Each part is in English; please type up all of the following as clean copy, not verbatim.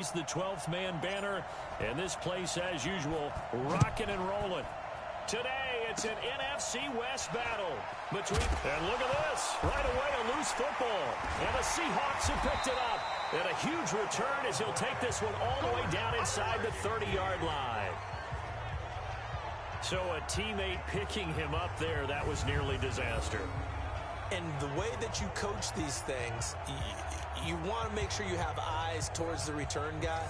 The 12th man banner, and this place, as usual, rocking and rolling. Today, it's an NFC West battle between, and look at this, right away a loose football, and the Seahawks have picked it up, and a huge return as he'll take this one all the way down inside the 30-yard line. So a teammate picking him up there, that was nearly disaster. And the way that you coach these things, you want to make sure you have eyes towards the return guy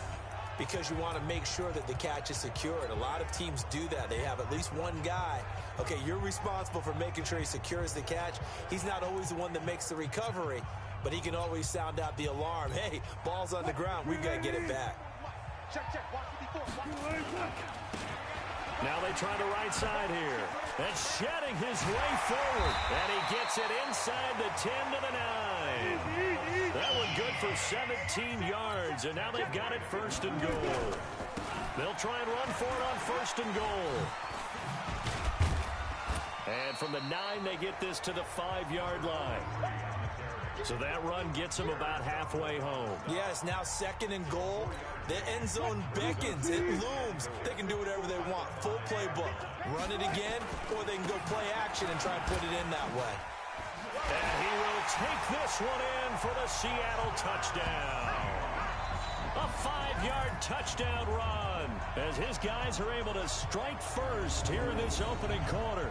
because you want to make sure that the catch is secured. A lot of teams do that. They have at least one guy. Okay, you're responsible for making sure he secures the catch. He's not always the one that makes the recovery, but he can always sound out the alarm. Hey, ball's on the ground. We've got to get it back. Now they try the right side here. And shedding his way forward. And he gets it inside the 10 to the 9. That one good for 17 yards. And now they've got it first and goal. They'll try and run for it on first and goal. And from the 9, they get this to the 5-yard line. So that run gets him about halfway home. Yes, now second and goal. The end zone beckons. It looms. They can do whatever they want. Full playbook. Run it again, or they can go play action and try and put it in that way. And he will take this one in for the Seattle touchdown. A 5-yard touchdown run as his guys are able to strike first here in this opening quarter.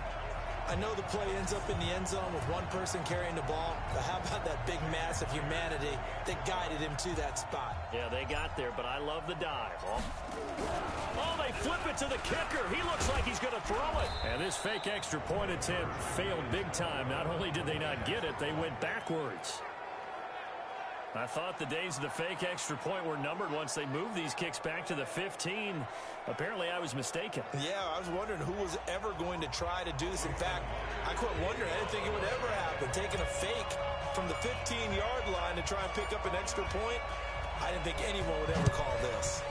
I know the play ends up in the end zone with one person carrying the ball, but how about that big mass of humanity that guided him to that spot? Yeah, they got there, but I love the dive. Oh, they flip it to the kicker. He looks like he's going to throw it. And this fake extra point attempt failed big time. Not only did they not get it, they went backwards. I thought the days of the fake extra point were numbered once they moved these kicks back to the 15. Apparently, I was mistaken. Yeah, I was wondering who was ever going to try to do this. In fact, I quit wondering. I didn't think it would ever happen. Taking a fake from the 15-yard line to try and pick up an extra point, I didn't think anyone would ever call this.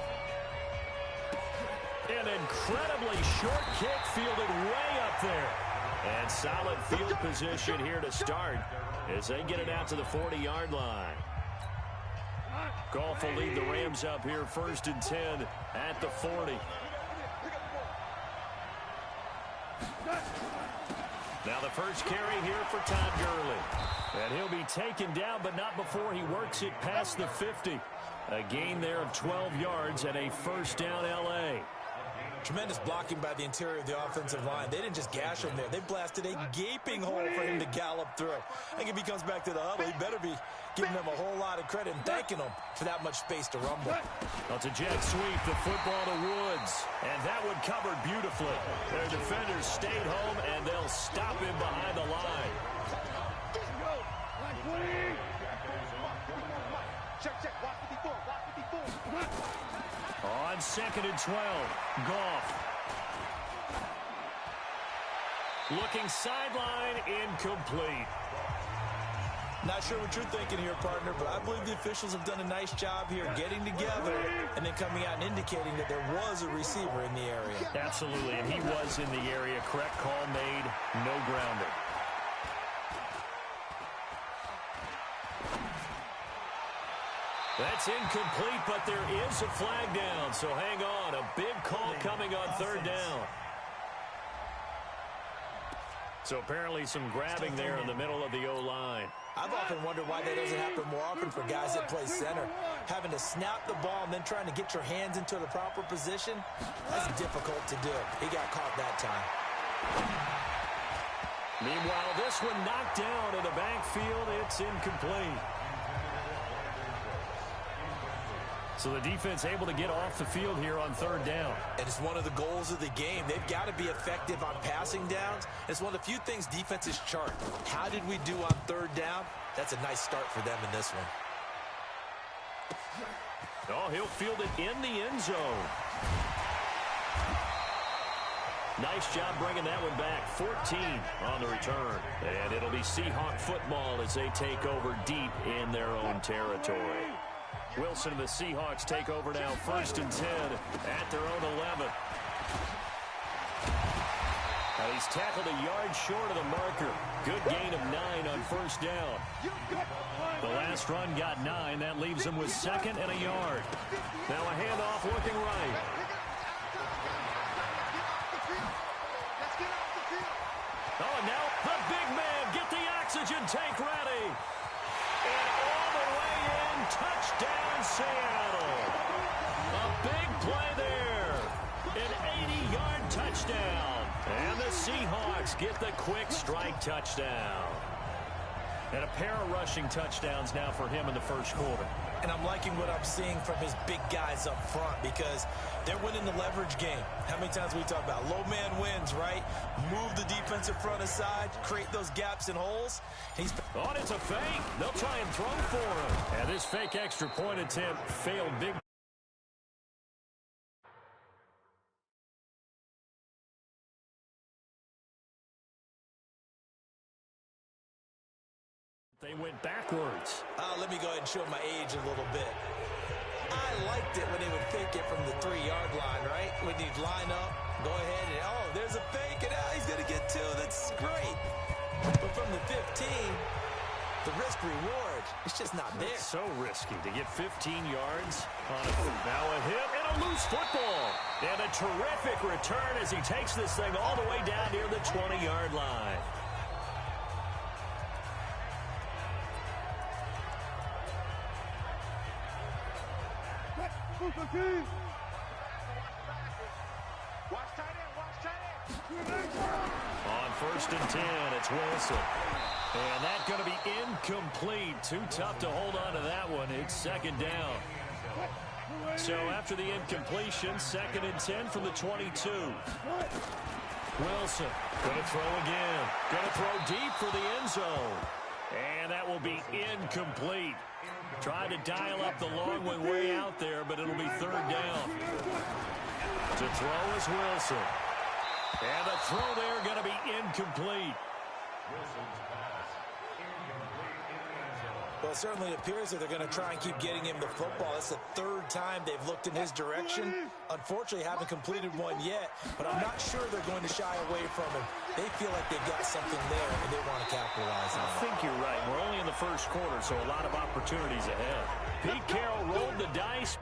An incredibly short kick fielded way up there. And solid field position here to start as they get it out to the 40-yard line. Goff will lead the Rams up here first and 10 at the 40. Now the first carry here for Todd Gurley. And he'll be taken down, but not before he works it past the 50. A gain there of 12 yards and a first down L.A. Tremendous blocking by the interior of the offensive line. They didn't just gash him there. They blasted a gaping hole for him to gallop through. I think if he comes back to the huddle, he better be giving them a whole lot of credit and thanking them for that much space to rumble. Well, it's a jet sweep, the football to Woods. And that one covered beautifully. Their defenders stayed home, and they'll stop him behind the line. On second and 12, Goff. Looking sideline, incomplete. Not sure what you're thinking here, partner, but I believe the officials have done a nice job here getting together and then coming out and indicating that there was a receiver in the area. Absolutely, and he was in the area. Correct call made, no grounding. That's incomplete, but there is a flag down, so hang on. A big call coming on third down. So apparently some grabbing there in the middle of the O-line. I've often wondered why that doesn't happen more often for guys that play center. Having to snap the ball and then trying to get your hands into the proper position, that's difficult to do. He got caught that time. Meanwhile, this one knocked down in the backfield. It's incomplete. So the defense able to get off the field here on third down. And it's one of the goals of the game. They've got to be effective on passing downs. It's one of the few things defenses chart. How did we do on third down? That's a nice start for them in this one. Oh, he'll field it in the end zone. Nice job bringing that one back. 14 on the return. And it'll be Seahawk football as they take over deep in their own territory. Wilson and the Seahawks take over now, first and 10 at their own 11. And he's tackled a yard short of the marker. Good gain of 9 on first down. The last run got 9. That leaves him with 2nd and a yard. Now a handoff looking right. Oh, and now the big man. Get the oxygen tank ready. And all the way in. Touchdown, Seattle. A big play there. An 80-yard touchdown. And the Seahawks get the quick strike touchdown. And a pair of rushing touchdowns now for him in the first quarter. And I'm liking what I'm seeing from his big guys up front because they're winning the leverage game. How many times we talk about low man wins, right? Move the defensive front aside, create those gaps and holes. Oh, it's a fake. They'll try and throw for him. And this fake extra point attempt failed big. They went backwards. Let me go ahead and show my age a little bit. I liked it when they would fake it from the 3-yard line, right? When you'd line up, go ahead, and oh, there's a fake, and he's going to get 2. That's great. But from the 15, the risk-reward, it's just not there. It's so risky to get 15 yards on a now a hit and a loose football. And a terrific return as he takes this thing all the way down near the 20-yard line. On 1st and 10, it's Wilson. And that's going to be incomplete. Too tough to hold on to that one. It's 2nd down. So after the incompletion, 2nd and 10 from the 22. Wilson going to throw again. Going to throw deep for the end zone. And that will be incomplete. Tried to dial up the long one way out there, but it'll be 3rd down. To throw is Wilson. And the throw there going to be incomplete. Well, it certainly appears that they're going to try and keep getting him the football. That's the 3rd time they've looked in his direction. Unfortunately, haven't completed one yet, but I'm not sure they're going to shy away from him. They feel like they've got something there, and they want to capitalize on it. I think you're right. We're only in the first quarter, so a lot of opportunities ahead. Pete Carroll rolled the dice.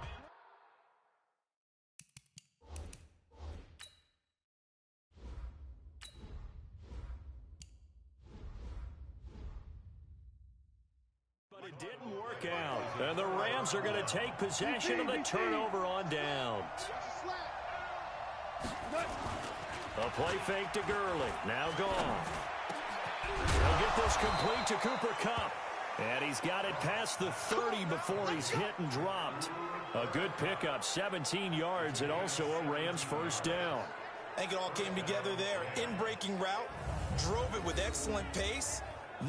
It didn't work out. And the Rams are going to take possession of the turnover on downs. A play fake to Gurley. Now gone. He'll get this complete to Cooper Kupp. And he's got it past the 30 before he's hit and dropped. A good pickup, 17 yards, and also a Rams 1st down. I think it all came together there. In-breaking route. Drove it with excellent pace.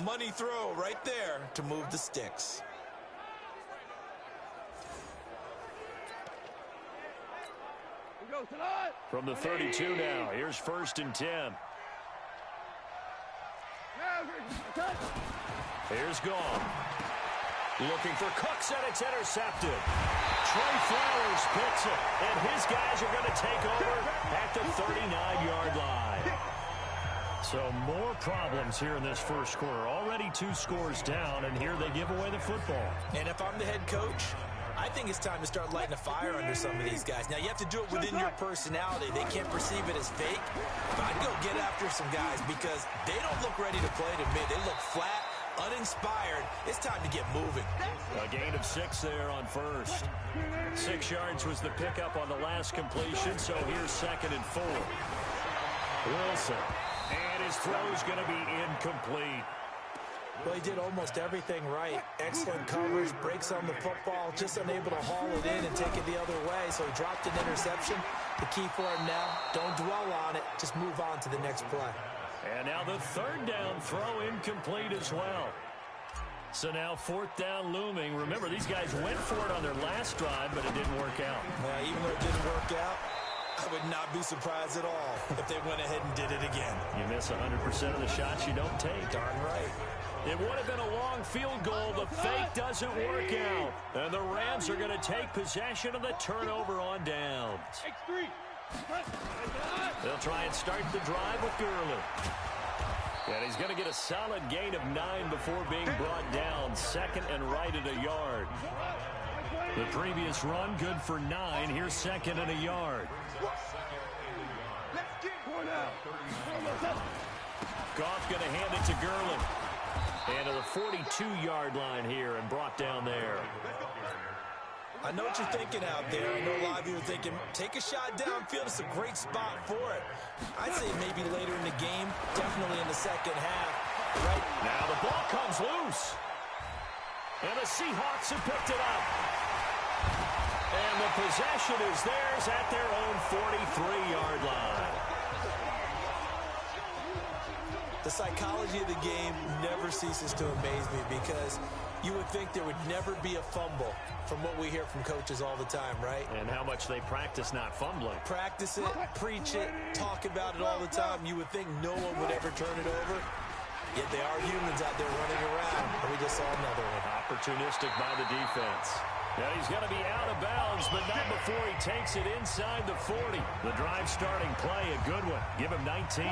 Money throw right there to move the sticks. From the 32 now, here's 1st and 10. Here's gone. Looking for Cooks, and it's intercepted. Trey Flowers picks it, and his guys are going to take over at the 39-yard line. So more problems here in this first quarter. Already 2 scores down, and here they give away the football. And if I'm the head coach, I think it's time to start lighting a fire under some of these guys. Now, you have to do it within your personality. They can't perceive it as fake. But I'd go get after some guys because they don't look ready to play to me. They look flat, uninspired. It's time to get moving. A gain of 6 there on first. 6 yards was the pickup on the last completion, so here's 2nd and 4. Wilson. And his throw's going to be incomplete. Well, he did almost everything right. Excellent coverage, breaks on the football, just unable to haul it in and take it the other way. So he dropped an interception. The key for him now, don't dwell on it. Just move on to the next play. And now the 3rd down throw incomplete as well. So now 4th down looming. Remember, these guys went for it on their last drive, but it didn't work out. Even though it didn't work out, I would not be surprised at all if they went ahead and did it again. You miss 100% of the shots you don't take. Darn right. It would have been a long field goal. The fake doesn't work out. And the Rams are going to take possession of the turnover on downs. They'll try and start the drive with Gurley. And he's going to get a solid gain of 9 before being brought down. Second and right at a yard. The previous run, good for 9. Here's second and a yard. Goff going to hand it to Gurley. And to the 42-yard line here and brought down there. I know what you're thinking out there. I know a lot of you are thinking, take a shot downfield. It's a great spot for it. I'd say maybe later in the game, definitely in the second half. Right now the ball comes loose. And the Seahawks have picked it up. And the possession is theirs at their own 43-yard line. The psychology of the game never ceases to amaze me because you would think there would never be a fumble from what we hear from coaches all the time, right? And how much they practice not fumbling. Practice it, preach it, talk about it all the time. You would think no one would ever turn it over. Yet they are humans out there running around. And we just saw another one. Opportunistic by the defense. Yeah, he's going to be out of bounds, but not before he takes it inside the 40. The drive starting play, a good one. Give him 19.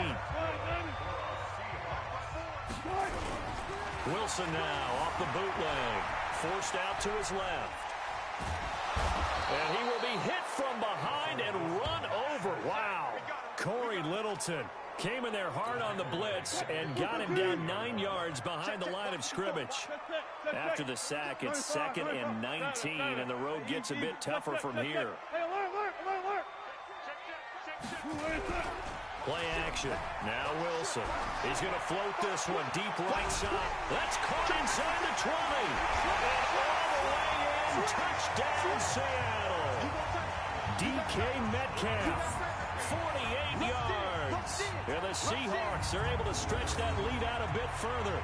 Wilson now off the bootleg. Forced out to his left. And he will be hit from behind and run over. Wow. Corey Littleton came in there hard on the blitz and got him down 9 yards behind the line of scrimmage. After the sack, it's second and 19, and the road gets a bit tougher from here. Play action. Now Wilson. He's going to float this one deep right side. That's caught inside the 20. And all the way in. Touchdown, Seattle. DK Metcalf. 48 yards. And the Seahawks are able to stretch that lead out a bit further.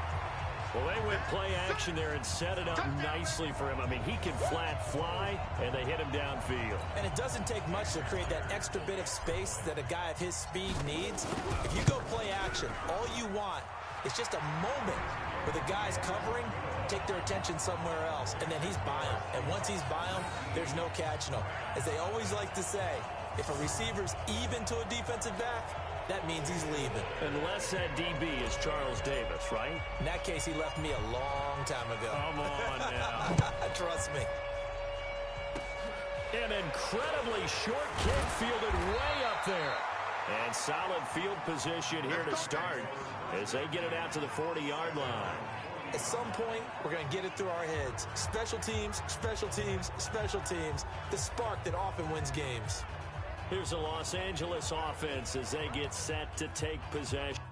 Well, they went play action there and set it up nicely for him. I mean, he can flat fly, and they hit him downfield. And it doesn't take much to create that extra bit of space that a guy of his speed needs. If you go play action, all you want is just a moment where the guy's covering, take their attention somewhere else, and then he's by him. And once he's by him, there's no catching him. As they always like to say, if a receiver's even to a defensive back, that means he's leaving. Unless that DB is Charles Davis, right? In that case, he left me a long time ago. Come on now. Trust me. An incredibly short kick fielded way up there. And solid field position here to start as they get it out to the 40-yard line. At some point, we're going to get it through our heads. Special teams, special teams, special teams. The spark that often wins games. Here's the Los Angeles offense as they get set to take possession.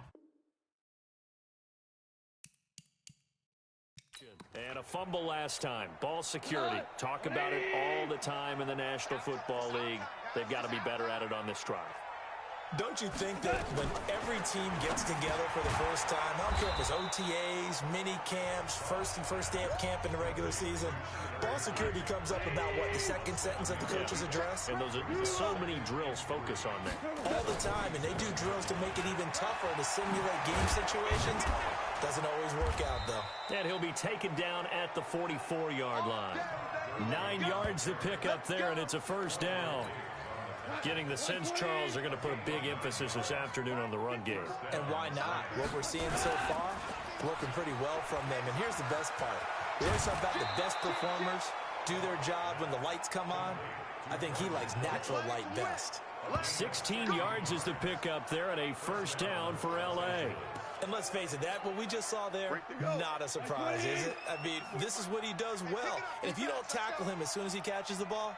And a fumble last time. Ball security. Talk about it all the time in the National Football League. They've got to be better at it on this drive. Don't you think that when every team gets together for the first time, I don't care if it's OTAs, mini camps, first day of camp in the regular season, ball security comes up about, what, the second sentence of the coach's address? And those are so many drills focus on that. All the time, and they do drills to make it even tougher to simulate game situations. Doesn't always work out, though. And he'll be taken down at the 44-yard line. 9 yards to pick up there, and it's a first down. Getting the sense Charles are going to put a big emphasis this afternoon on the run game. And why not? What we're seeing so far, working pretty well from them. And here's the best part. We always talk about the best performers do their job when the lights come on. I think he likes natural light best. 16 yards is the pickup there and a first down for L.A. And let's face it, that what we just saw there, not a surprise, is it? I mean, this is what he does well. And if you don't tackle him as soon as he catches the ball,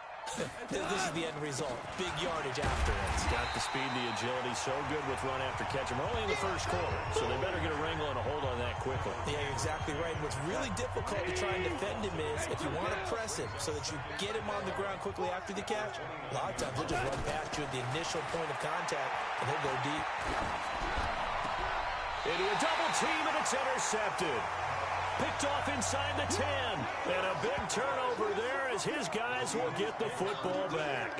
this is the end result. Big yardage after it. He's got the speed, the agility, so good with run after catch. And we're only in the first quarter, so they better get a wrangle and a hold on that quickly. Yeah, you're exactly right. What's really difficult to try and defend him is if you want to press him so that you get him on the ground quickly after the catch, a lot of times he'll just run past you at the initial point of contact, and he'll go deep. Into a double team, and it's intercepted. Picked off inside the 10. And a big turnover turnover there as his guys will get the football back.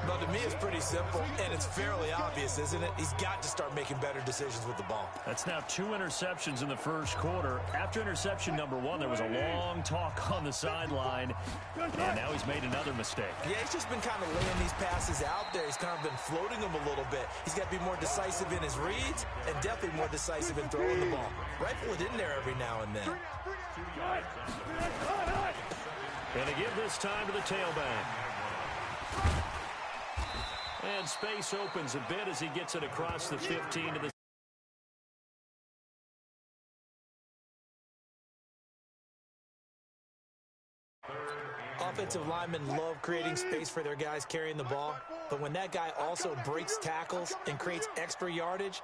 Well, to me, it's pretty simple, and it's fairly obvious, isn't it? He's got to start making better decisions with the ball. That's now 2 interceptions in the first quarter. After interception number 1, there was a long talk on the sideline, and now he's made another mistake. Yeah, he's just been kind of laying these passes out there. He's kind of been floating them a little bit. He's got to be more decisive in his reads and definitely more decisive in throwing the ball. Rifle it in there every now and then. And to give this time to the tailback. And space opens a bit as he gets it across the 15 to the offensive linemen love creating space for their guys carrying the ball, but when that guy also breaks tackles and creates extra yardage,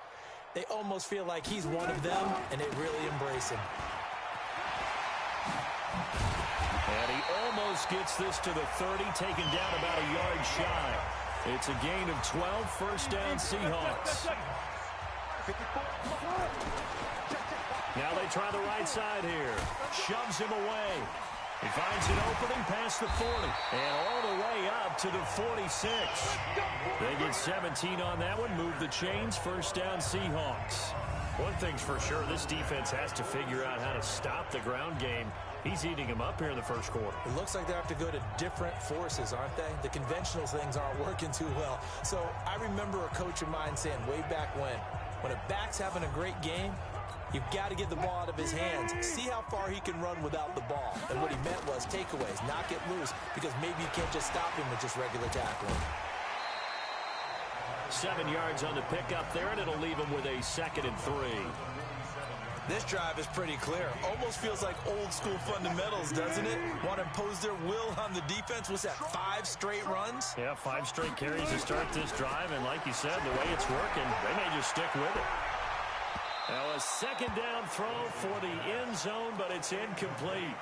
they almost feel like he's one of them, and they really embrace him. And he almost gets this to the 30, taken down about a yard shy. It's a gain of 12, first down Seahawks. Now they try the right side here. Shoves him away. He finds an opening past the 40 and all the way up to the 46. They get 17 on that one, move the chains, first down Seahawks. One thing's for sure, this defense has to figure out how to stop the ground game. He's eating him up here in the first quarter. It looks like they have to go to different forces, aren't they? The conventional things aren't working too well. So I remember a coach of mine saying way back when a back's having a great game, you've got to get the ball out of his hands. See how far he can run without the ball. And what he meant was takeaways, not get loose, because maybe you can't just stop him with just regular tackling. 7 yards on the pickup there, and it'll leave him with a 2nd and 3. This drive is pretty clear. Almost feels like old school fundamentals, doesn't it? Want to impose their will on the defense. What's that, 5 straight runs? Yeah, 5 straight carries to start this drive, and like you said, the way it's working, they may just stick with it. Now a 2nd down throw for the end zone, but it's incomplete.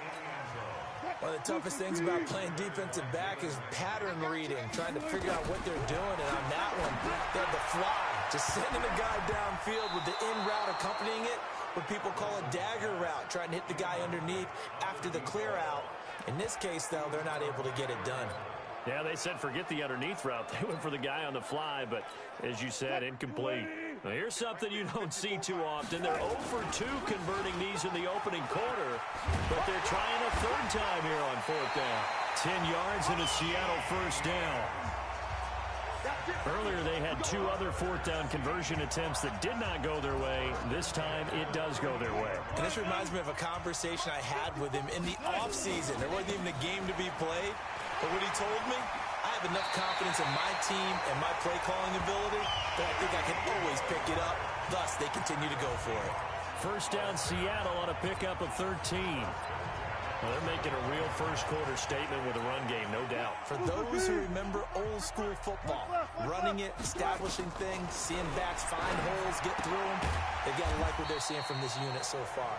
One of the toughest things about playing defensive back is pattern reading, trying to figure out what they're doing. And on that one, they had the fly, just sending a guy downfield with the in route accompanying it, what people call a dagger route, trying to hit the guy underneath after the clear out. In this case, though, they're not able to get it done. Yeah, they said forget the underneath route. They went for the guy on the fly, but as you said, incomplete. Now, here's something you don't see too often. They're 0 for 2 converting these in the opening quarter, but they're trying a 3rd time here on 4th down. 10 yards and a Seattle first down. Earlier, they had 2 other 4th down conversion attempts that did not go their way. This time, it does go their way. And this reminds me of a conversation I had with him in the offseason. There wasn't even a game to be played, but what he told me, I have enough confidence in my team and my play-calling ability that I think I can always pick it up. Thus, they continue to go for it. First down, Seattle on a pickup of 13. Well, they're making a real first-quarter statement with a run game, no doubt. For those who remember old-school football, running it, establishing things, seeing backs find holes, get through them, they've got to like what they're seeing from this unit so far.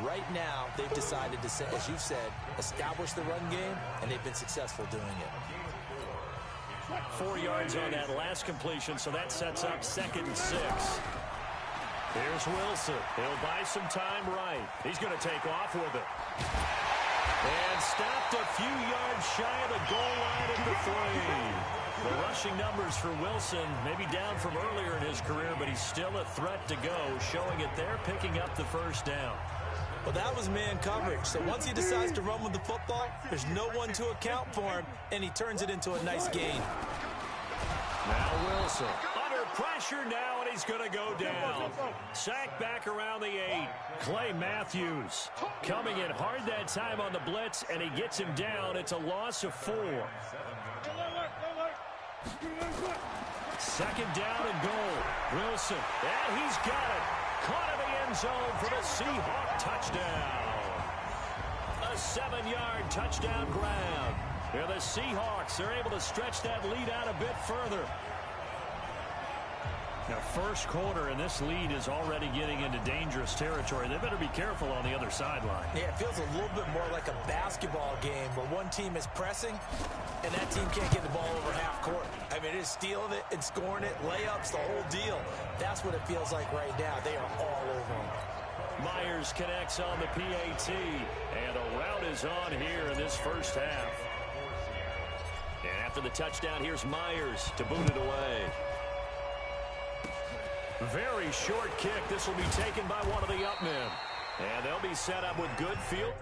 Right now, they've decided to, as you've said, establish the run game, and they've been successful doing it. 4 yards on that last completion, so that sets up 2nd and 6. Here's Wilson. He'll buy some time right. He's going to take off with it. And stopped a few yards shy of the goal line at the 3. The rushing numbers for Wilson, maybe down from earlier in his career, but he's still a threat to go, showing it there, picking up the first down. Well, that was man coverage. So once he decides to run with the football, there's no one to account for him, and he turns it into a nice gain. Now Wilson under pressure now, and he's going to go down. Sacked back around the 8. Clay Matthews coming in hard that time on the blitz, and he gets him down. It's a loss of 4. 2nd down and goal. Wilson, and he's got it. Caught in the end zone for the Seahawk touchdown. A 7-yard touchdown grab. Yeah, the Seahawks are able to stretch that lead out a bit further. Now, first quarter, and this lead is already getting into dangerous territory. They better be careful on the other sideline. Yeah, it feels a little bit more like a basketball game where one team is pressing, and that team can't get the ball over half court. I mean, it is stealing it and scoring it, layups, the whole deal. That's what it feels like right now. They are all over them. Myers connects on the PAT, and a rout is on here in this first half. And after the touchdown, here's Myers to boot it away. Very short kick. This will be taken by one of the up men. And they'll be set up with good field.